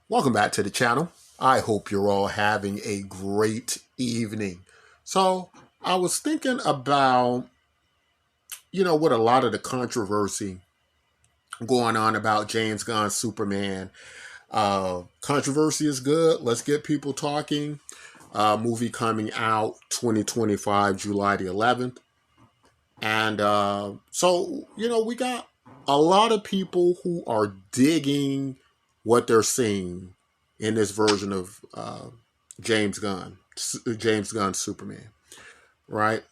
Welcome back to the channel. I hope you're all having a great evening. So, I was thinking about, with a lot of the controversy going on about James Gunn's Superman. Controversy is good. Let's get people talking. Movie coming out 2025, July the 11th. And we got a lot of people who are digging what they're seeing in this version of James Gunn, James Gunn's Superman, right?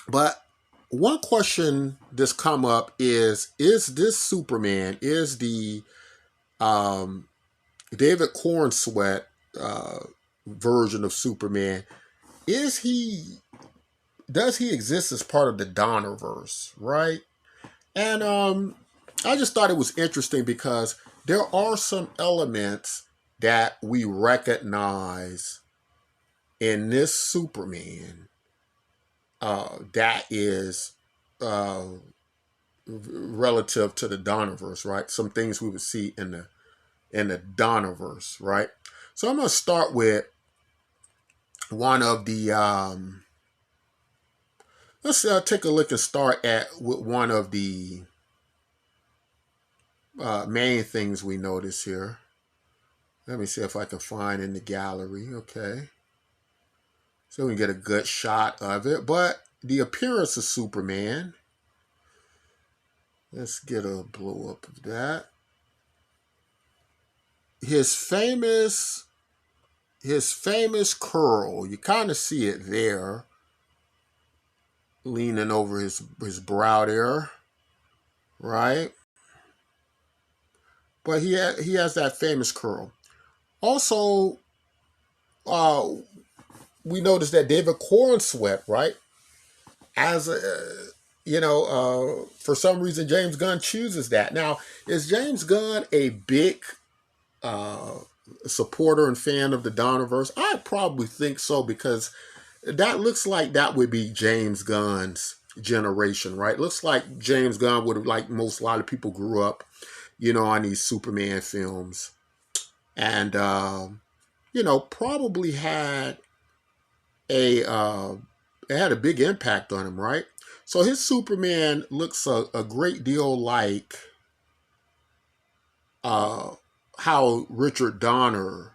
But one question that's come up is this Superman, is the um, David Cornsweet version of Superman, is he, does he exist as part of the Donnerverse, right? And I just thought it was interesting because there are some elements that we recognize in this Superman that is relative to the Donnerverse, right? Some things we would see in the Donnerverse, right? So I'm going to start with one of the let's take a look and start with one of the main things we notice here. Let me see if I can find in the gallery. Okay. So we can get a good shot of it. But the appearance of Superman. Let's get a blow up of that. His famous curl. You kind of see it there. Leaning over his brow there. Right? But he has that famous curl. Also, we noticed that David Cornsweet, right, as a, for some reason James Gunn chooses that. Now, is James Gunn a big supporter and fan of the Donnerverse? I probably think so, because that looks like that would be James Gunn's generation, right? Looks like James Gunn would have, like a lot of people grew up, on these Superman films, and probably had it had a big impact on him, right? So his Superman looks a great deal like how Richard Donner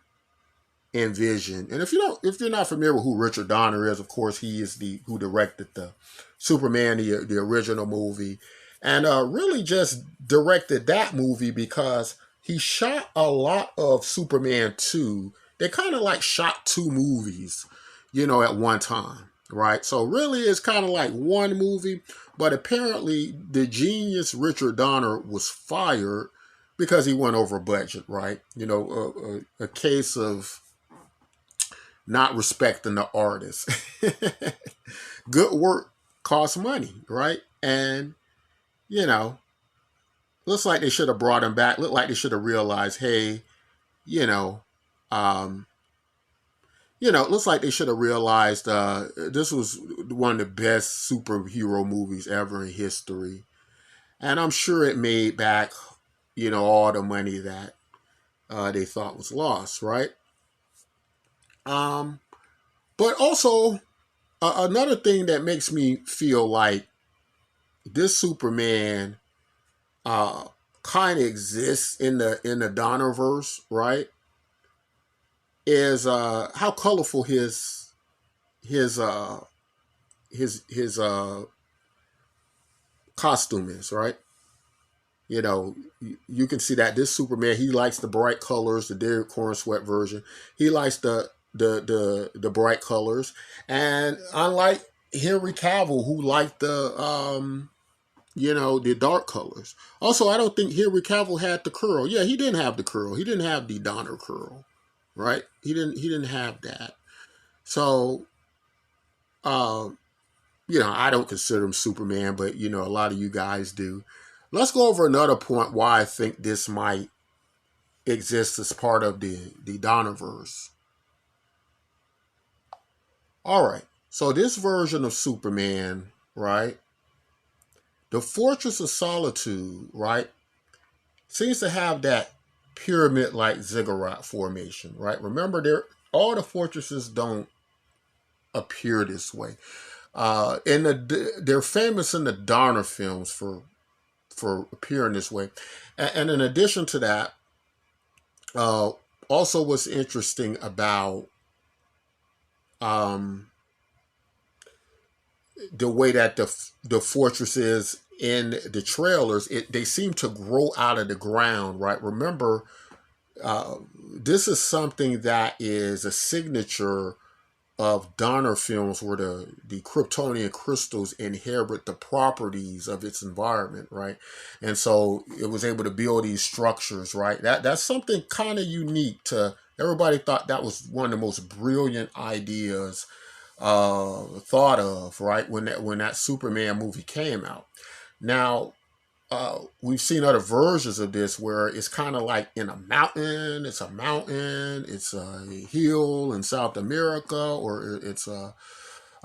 envisioned. And if you're not familiar with who Richard Donner is, of course he is the who directed the Superman, the original movie, and really just directed that movie because he shot a lot of Superman 2. They kind of like shot two movies, at one time, right? So really it's kind of like one movie, but apparently the genius Richard Donner was fired because he went over budget, right? A case of not respecting the artist. Good work costs money, right? And, you know, looks like they should have brought him back. Looked like they should have realized, hey, you know, um, it looks like they should have realized this was one of the best superhero movies ever in history. And I'm sure it made back, all the money that they thought was lost, right? Um, but also, another thing that makes me feel like this Superman kind of exists in the Donnerverse, right? Is how colorful his uh his costume is, right? You can see that this Superman, he likes the bright colors, the Derek Cornsweet version. He likes the bright colors, and unlike Henry Cavill, who liked the dark colors. Also, I don't think Henry Cavill had the curl. Yeah, he didn't have the curl. He didn't have the Donner curl, right? He didn't have that. So, um, I don't consider him Superman, but a lot of you guys do. Let's go over another point why I think this might exist as part of the Donnerverse. All right. So this version of Superman, right? The Fortress of Solitude, right, seems to have that. pyramid-like ziggurat formation, right? Remember, all the fortresses don't appear this way. They're famous in the Donner films for appearing this way. And in addition to that, uh, also what's interesting about um, the way that the fortress is in the trailers, they seem to grow out of the ground, right? Remember, this is something that is a signature of Donner films, where the Kryptonian crystals inherit the properties of its environment, right? And so it was able to build these structures, right? That's something kind of unique to everybody. Thought that was one of the most brilliant ideas thought of, right? When that Superman movie came out. Now, we've seen other versions of this where it's kind of like in a mountain. It's a mountain. It's a hill in South America, or it's a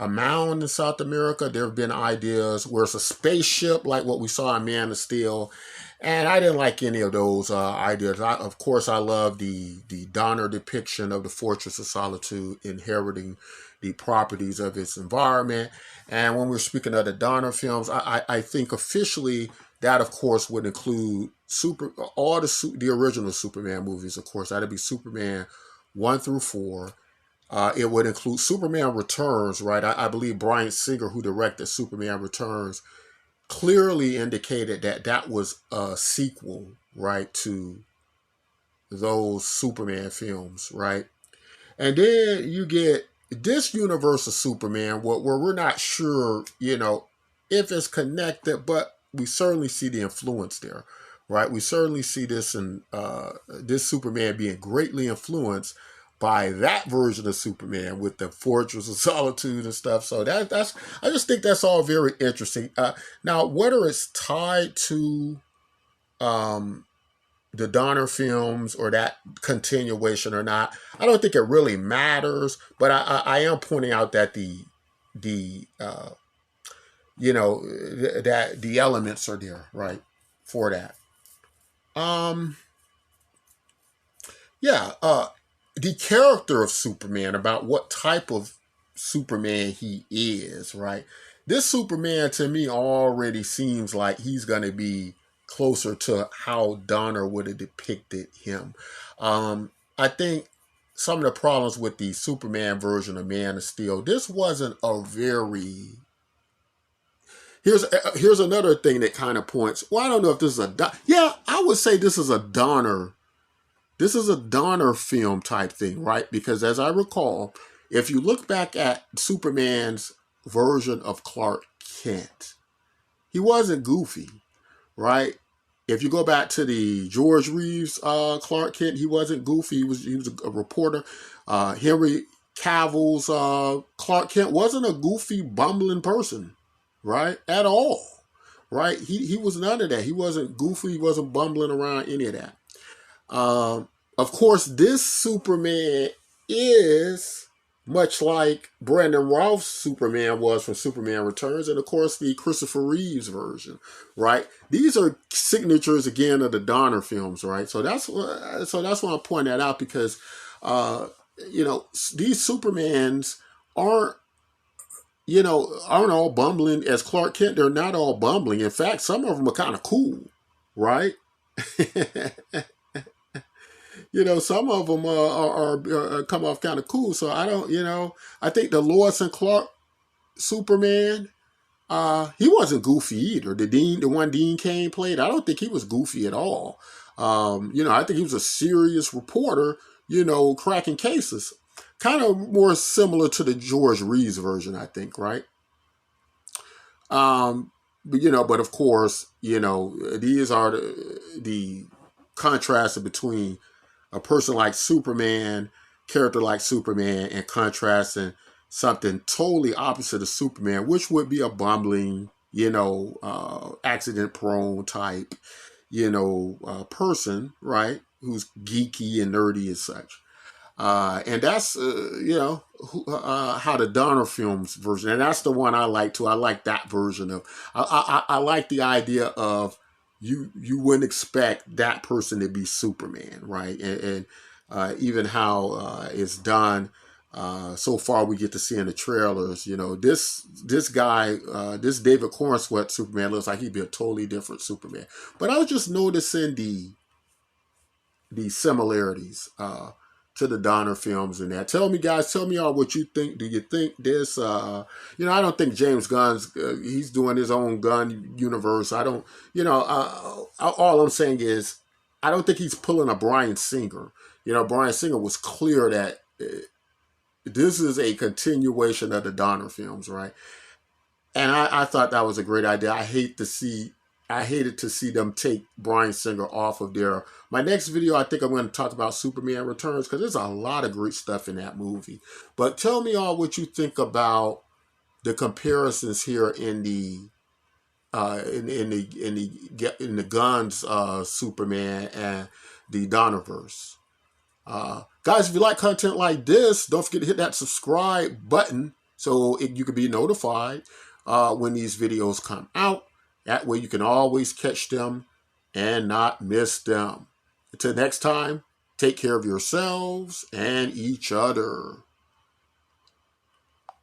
mound in South America. There have been ideas where it's a spaceship, like what we saw in Man of Steel. And I didn't like any of those ideas. Of course, I love the Donner depiction of the Fortress of Solitude inheriting the properties of its environment. And when we're speaking of the Donner films, I think officially that, of course, would include all the original Superman movies. Of course, that'd be Superman 1 through 4. It would include Superman Returns, right? I believe Bryan Singer, who directed Superman Returns, clearly indicated that that was a sequel, right, to those Superman films, right? And then you get this universe of Superman, where we're not sure, if it's connected, but we certainly see the influence there, right? We certainly see this in this Superman being greatly influenced by that version of Superman with the Fortress of Solitude and stuff. So that's I just think that's all very interesting. Now, whether it's tied to the Donner films or that continuation or not, I don't think it really matters. But I am pointing out that that the elements are there, right, for that. Um, yeah. The character of Superman, about what type of Superman he is, right? This Superman to me already seems like he's going to be closer to how Donner would have depicted him. I think some of the problems with the Superman version of Man of Steel, this wasn't a very. Here's another thing that kind of points. Well, I don't know if this is yeah, I would say this is a Donner. This is a Donner film type thing, right? Because as I recall, if you look back at Superman's version of Clark Kent, he wasn't goofy, right? If you go back to the George Reeves Clark Kent, he wasn't goofy. He was a reporter. Henry Cavill's Clark Kent wasn't a goofy, bumbling person, right? At all, right? He was none of that. He wasn't goofy. He wasn't bumbling around any of that. Of course, this Superman is much like Brandon Routh's Superman was from Superman Returns, and of course the Christopher Reeves version, right? These are signatures again of the Donner films, right? So that's why I point that out, because these Supermans aren't all bumbling as Clark Kent. They're not all bumbling. In fact, some of them are kind of cool, right? Some of them are come off kind of cool. So I don't, I think the Lois and Clark Superman, he wasn't goofy either. The one Dean Cain played, I don't think he was goofy at all. I think he was a serious reporter, cracking cases. Kind of more similar to the George Reeves version, I think, right? But of course, these are the contrasts between a person like Superman, character like Superman, and contrasting something totally opposite of Superman, which would be a bumbling, accident-prone type, person, right? Who's geeky and nerdy and such. And that's, how the Donner films version, and that's the one I like too. I like that version of, I like the idea of you wouldn't expect that person to be Superman, right? And even how it's done. So far, we get to see in the trailers. This guy, this David Cornsweet Superman looks like he'd be a totally different Superman. But I was just noticing the similarities to the Donner films and that. Tell me, guys, tell me all what you think. Do you think this? I don't think James Gunn's he's doing his own Gunn universe. I don't. All I'm saying is, I don't think he's pulling a Bryan Singer. Bryan Singer was clear that this is a continuation of the Donner films, right? And I thought that was a great idea. I hated to see them take Bryan Singer off of there. My next video, I think I'm going to talk about Superman Returns because there's a lot of great stuff in that movie. But tell me all what you think about the comparisons here in the in the Gunn's Superman and the Donnerverse. Guys, if you like content like this, don't forget to hit that subscribe button so you can be notified when these videos come out. That way you can always catch them and not miss them. Until next time, take care of yourselves and each other.